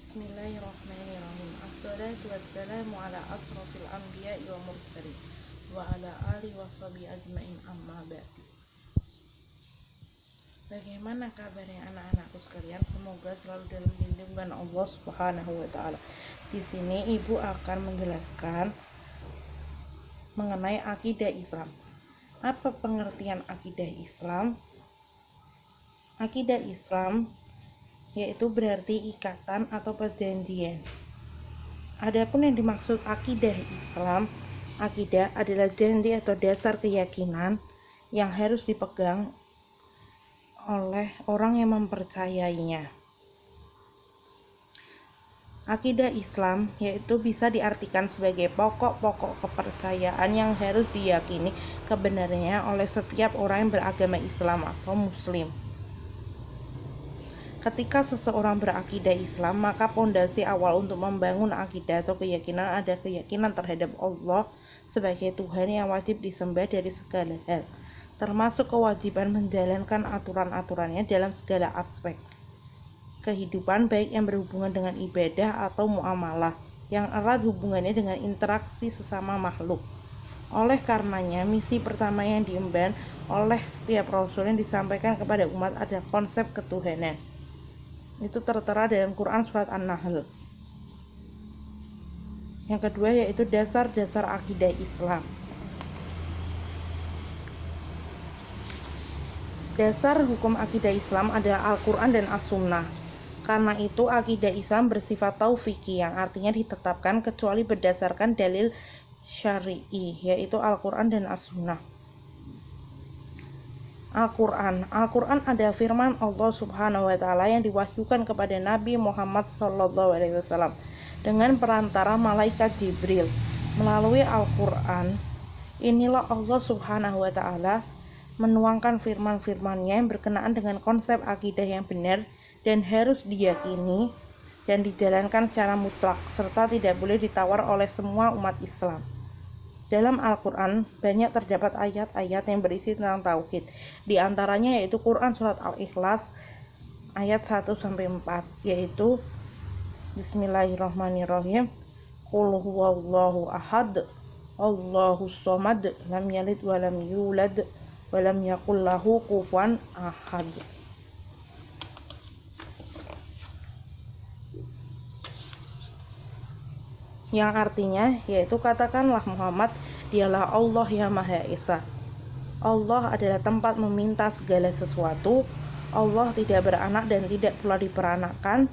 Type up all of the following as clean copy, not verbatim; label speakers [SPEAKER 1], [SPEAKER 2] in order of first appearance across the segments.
[SPEAKER 1] Bismillahirrahmanirrahim. Assalatu wassalamu ala asrafil anbiya'i wa mursalin wa ala alihi wa sahbihi ajma'in, amma ba'du. Bagaimana kabarnya anak-anakku sekalian? Semoga selalu dalam lindungan Allah Subhanahu wa taala. Di sini Ibu akan menjelaskan mengenai akidah Islam. Apa pengertian akidah Islam? Akidah Islam yaitu berarti ikatan atau perjanjian. Adapun yang dimaksud akidah Islam, akidah adalah janji atau dasar keyakinan yang harus dipegang oleh orang yang mempercayainya. Akidah Islam yaitu bisa diartikan sebagai pokok-pokok kepercayaan yang harus diyakini kebenarannya oleh setiap orang yang beragama Islam atau Muslim. Ketika seseorang berakidah Islam, maka pondasi awal untuk membangun akidah atau keyakinan ada keyakinan terhadap Allah sebagai Tuhan yang wajib disembah dari segala hal, termasuk kewajiban menjalankan aturan-aturannya dalam segala aspek kehidupan, baik yang berhubungan dengan ibadah atau muamalah yang erat hubungannya dengan interaksi sesama makhluk. Oleh karenanya, misi pertama yang diemban oleh setiap rasul yang disampaikan kepada umat adalah konsep ketuhanan. Itu tertera dalam Quran surat An-Nahl. Yang kedua yaitu dasar-dasar akidah Islam. Dasar hukum akidah Islam adalah Al-Quran dan As-Sunnah. Karena itu akidah Islam bersifat taufiqi, yang artinya ditetapkan kecuali berdasarkan dalil syar'i, yaitu Al-Quran dan As-Sunnah. Al-Quran adalah firman Allah Subhanahu wa taala yang diwahyukan kepada Nabi Muhammad SAW dengan perantara malaikat Jibril. Melalui Al-Quran inilah Allah Subhanahu wa taala menuangkan firman-firman-Nya yang berkenaan dengan konsep akidah yang benar dan harus diyakini dan dijalankan secara mutlak serta tidak boleh ditawar oleh semua umat Islam. Dalam Al-Quran banyak terdapat ayat-ayat yang berisi tentang tauhid. Di antaranya yaitu Quran surat Al-Ikhlas ayat 1-4, yaitu Bismillahirrahmanirrahim. Qul huwallahu ahad, Allahus samad, lam yalid wa lam yulad wa lam yakul lahu kufuwan ahad. Yang artinya yaitu katakanlah Muhammad, dialah Allah yang Maha Esa. Allah adalah tempat meminta segala sesuatu. Allah tidak beranak dan tidak pula diperanakkan,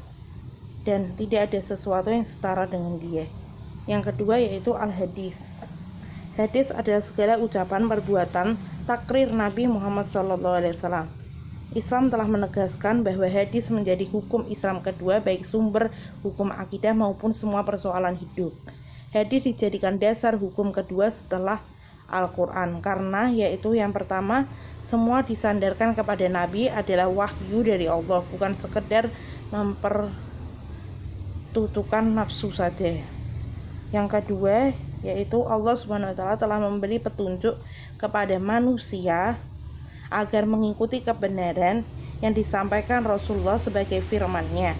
[SPEAKER 1] dan tidak ada sesuatu yang setara dengan Dia. Yang kedua yaitu Al-Hadis. Hadis adalah segala ucapan, perbuatan, takrir Nabi Muhammad SAW. Islam telah menegaskan bahwa hadis menjadi hukum Islam kedua, baik sumber hukum akidah maupun semua persoalan hidup. Hadis dijadikan dasar hukum kedua setelah Al-Quran, karena yaitu yang pertama, semua disandarkan kepada Nabi adalah wahyu dari Allah, bukan sekedar mempertutukan nafsu saja. Yang kedua yaitu Allah Subhanahu wa taala telah memberi petunjuk kepada manusia agar mengikuti kebenaran yang disampaikan Rasulullah sebagai firman-Nya.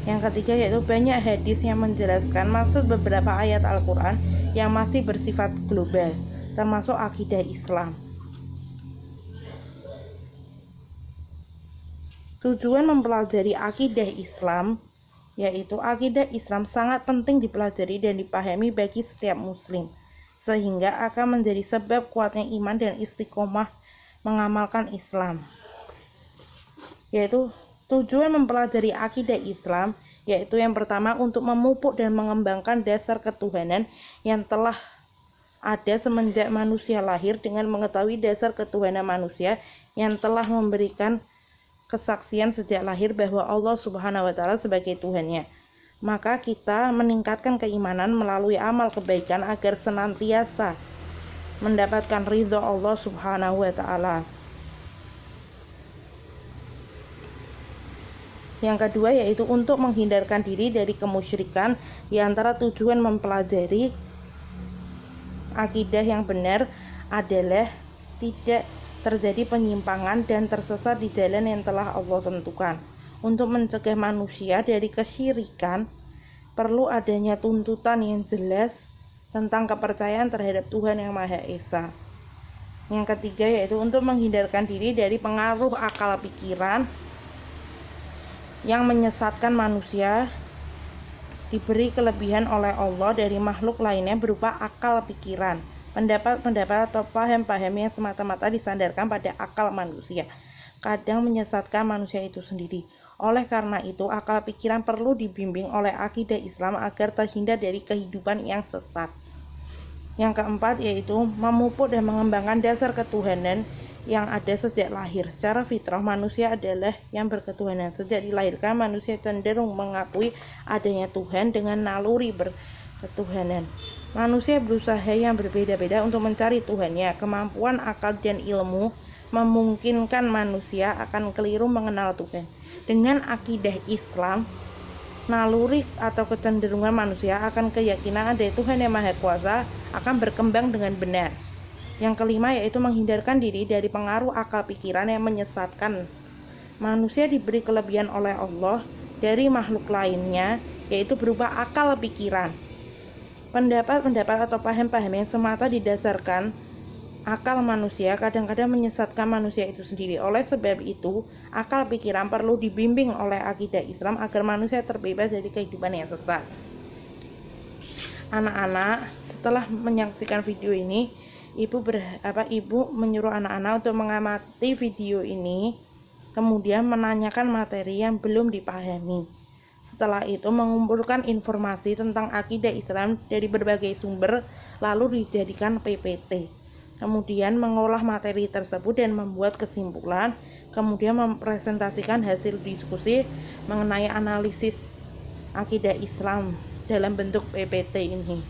[SPEAKER 1] Yang ketiga yaitu banyak hadis yang menjelaskan maksud beberapa ayat Al-Quran yang masih bersifat global, termasuk akidah Islam. Tujuan mempelajari akidah Islam yaitu akidah Islam sangat penting dipelajari dan dipahami bagi setiap muslim, sehingga akan menjadi sebab kuatnya iman dan istiqomah mengamalkan Islam. Yaitu tujuan mempelajari akidah Islam yaitu yang pertama untuk memupuk dan mengembangkan dasar ketuhanan yang telah ada semenjak manusia lahir, dengan mengetahui dasar ketuhanan manusia yang telah memberikan kesaksian sejak lahir bahwa Allah Subhanahu wa taala sebagai Tuhannya. Maka kita meningkatkan keimanan melalui amal kebaikan agar senantiasa mendapatkan ridho Allah Subhanahu wa taala. Yang kedua yaitu untuk menghindarkan diri dari kemusyrikan. Di antara tujuan mempelajari akidah yang benar adalah tidak terjadi penyimpangan dan tersesat di jalan yang telah Allah tentukan. Untuk mencegah manusia dari kesyirikan perlu adanya tuntutan yang jelas tentang kepercayaan terhadap Tuhan Yang Maha Esa. Yang ketiga yaitu untuk menghindarkan diri dari pengaruh akal pikiran yang menyesatkan manusia, diberi kelebihan oleh Allah dari makhluk lainnya berupa akal pikiran, pendapat-pendapat atau paham-paham yang semata-mata disandarkan pada akal manusia, kadang menyesatkan manusia itu sendiri. Oleh karena itu, akal pikiran perlu dibimbing oleh akidah Islam agar terhindar dari kehidupan yang sesat. Yang keempat yaitu memupuk dan mengembangkan dasar ketuhanan yang ada sejak lahir. Secara fitrah, manusia adalah yang berketuhanan. Sejak dilahirkan, manusia cenderung mengakui adanya Tuhan dengan naluri berketuhanan. Manusia berusaha yang berbeda-beda untuk mencari Tuhannya. Kemampuan akal dan ilmu memungkinkan manusia akan keliru mengenal Tuhan. Dengan akidah Islam, naluri atau kecenderungan manusia akan keyakinan ada Tuhan Yang Maha Kuasa akan berkembang dengan benar. Yang kelima yaitu menghindarkan diri dari pengaruh akal pikiran yang menyesatkan. Manusia diberi kelebihan oleh Allah dari makhluk lainnya, yaitu berupa akal pikiran. Pendapat-pendapat atau paham-paham yang semata didasarkan akal manusia kadang-kadang menyesatkan manusia itu sendiri. Oleh sebab itu, akal pikiran perlu dibimbing oleh akidah Islam agar manusia terbebas dari kehidupan yang sesat. Anak-anak, setelah menyaksikan video ini, ibu menyuruh anak-anak untuk mengamati video ini, kemudian menanyakan materi yang belum dipahami. Setelah itu mengumpulkan informasi tentang akidah Islam dari berbagai sumber, lalu dijadikan PPT. Kemudian mengolah materi tersebut dan membuat kesimpulan, kemudian mempresentasikan hasil diskusi mengenai analisis akidah Islam dalam bentuk PPT ini.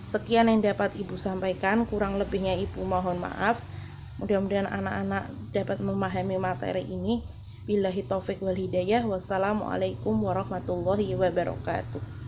[SPEAKER 1] Sekian yang dapat ibu sampaikan, kurang lebihnya ibu mohon maaf. Mudah-mudahan anak-anak dapat memahami materi ini. Billahi taufik wal hidayah. Wassalamualaikum warahmatullahi wabarakatuh.